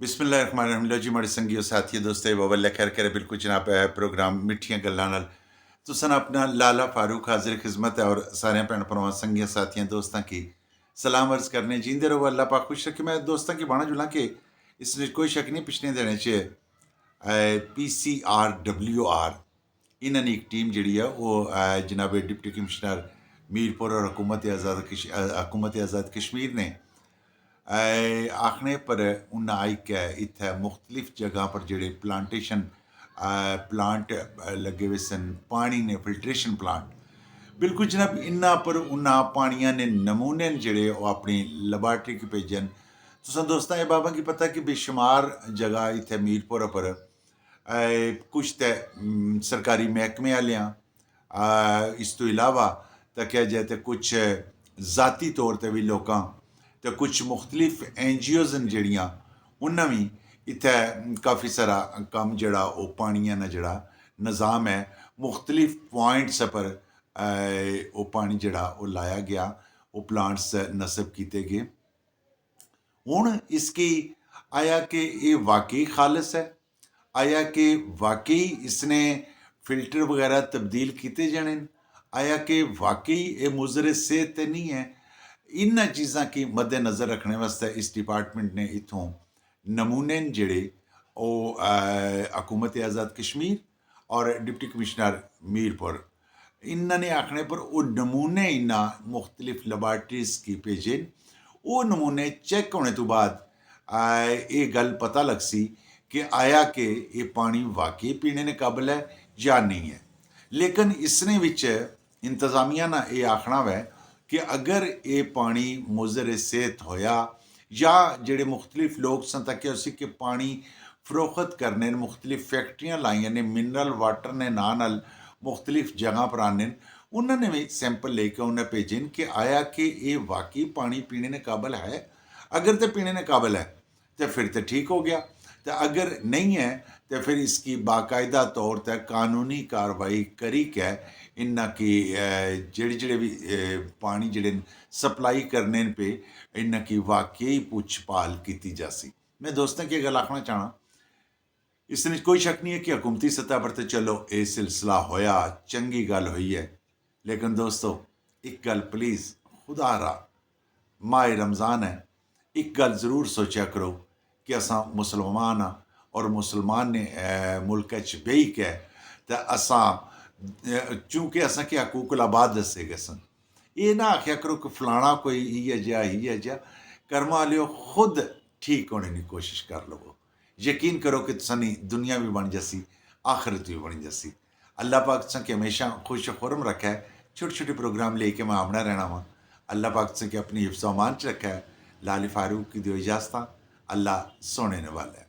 बिस्मिल्लाहिर्रहमानिर्रहीम। लो जी माड़े संगियो साथियो दोस्तों वल्ले खैर करे बिल्कुल जनाब प्रोग्राम मिठियां गल्लां नाल तुसन अपना लाला फारूक हाजिर खिदमत है और सारे भैन भरावां संगियां साथियां दोस्तां की सलाम अर्ज करने जींदे रहो अल्लाह पाक खुश रखे। मैं दोस्तां की बाणा जुला के इसमें कोई शक नहीं पिछले दिनों च PCRWR इन्होंने एक टीम जी है वो जनाब डिप्टी कमिश्नर मीरपुर और हुकूमत आज़ाद कश्मीर ने आखने पर उन्हें आई कै इत्थै मुख्तलिफ जगह पर जेह्ड़े प्लांटेशन प्लांट लगे हुए सन पानी ने फिल्ट्रेशन प्लांट बिल्कुल जनाब इन्ना पर उन्ना पानिया ने नमूने न जेह्ड़े ओह् अपनी लैबार्टरी गी भेजन। तुसें दोस्तां एह् बाबा गी पता कि बेशुमार जगह इत्थै मीरपुर पर कुछ ते सरकारी मैह्कमे आह्लेआं इस तो इलावा तक्केआ जाए तो कुछ ज़ाती तौर पर भी लोकां तो कुछ मुख्तलिफ NGOs न जेह्ड़ियां उन्ना भी इत्थै काफ़ी सारा कम्म जेह्ड़ा ओह् पानिया दा जेह्ड़ा निज़ाम है मुख्तलिफ पॉइंट्स पर ओह् पानी जेह्ड़ा ओह् लाया गया ओह् प्लांट्स नस्ब कीते गे। हुण इसकी आया कि ये वाकई खालस है, आया कि वाकई इसने फिल्टर वगैरह तब्दील किए जाने, आया कि वाकई ये मुज़र सेहत तो नहीं है। इन चीज़ों की मद्देनज़र रखने वास्ते इस डिपार्टमेंट ने इत्थों नमूने जेड़े हुकूमत आज़ाद कश्मीर और डिप्टी कमिश्नर मीरपुर इन्होंने आखने पर वो नमूने इन्ना मुख्तलिफ लैबार्टरीज की भेजे। वो नमूने चेक होने तो बाद ये गल पता लग सी कि आया कि ये पानी वाकई पीने के काबिल है या नहीं है। लेकिन इसने विच इंतजामिया ना ये आखना वै कि अगर ये पानी मुज़र सेहत होया या जेड़े मुख्तलिफ लोग सन तक उसी के पानी फरोख्त करने मुख्तलिफ फैक्ट्रियां लाइया ने मिनरल वाटर ने नाल मुख्तलिफ जगह पर आने उन्होंने भी सैंपल लेके उन्हें भेजन कि आया कि ये वाकई पानी पीने के काबिल है। अगर तो पीने के काबिल है तो फिर तो ठीक हो गया, तो अगर नहीं है तो फिर इसकी बाकायदा तौर पर कानूनी कार्रवाई करी कै इन्ना की जेड़े जेड़े भी पानी जेड़े सप्लाई करने पे इन्ना की वाकई पुछ भाल की जासी। मैं दोस्तों की गल आखना चाहना इसमें कोई शक नहीं है कि हुकूमती सतह पर तो चलो ये सिलसिला होया चंगी गल हुई है, लेकिन दोस्तों एक गल प्लीज़ खुदारा माह रमज़ान है एक गल ज़रूर सोचा करो कि असां मुसलमान हाँ और मुसलमान ने मुल्क बेही कै तो असां चूँकि असां के हकूक आबाद दसे गए सन ये ना आख्या करो कि फलाना कोई इ'यै जेहा कर्मा वालेओ खुद ठीक होने की कोशिश कर लवो। यकीन करो कि तुसानी दुनिया भी बन जासी आखिरत भी बन जासी। अल्लाह पाक तुसां के हमेशा खुश खुरम रखा है। छोटे छोटे प्रोग्राम लेके मैं आमना रहना वा। अल्लाह पाक तुसां के अपनी हिफ्ज़ अमान च रखा है। लाल फारूक की दो इजाज़त अल्लाह सोने वाला है।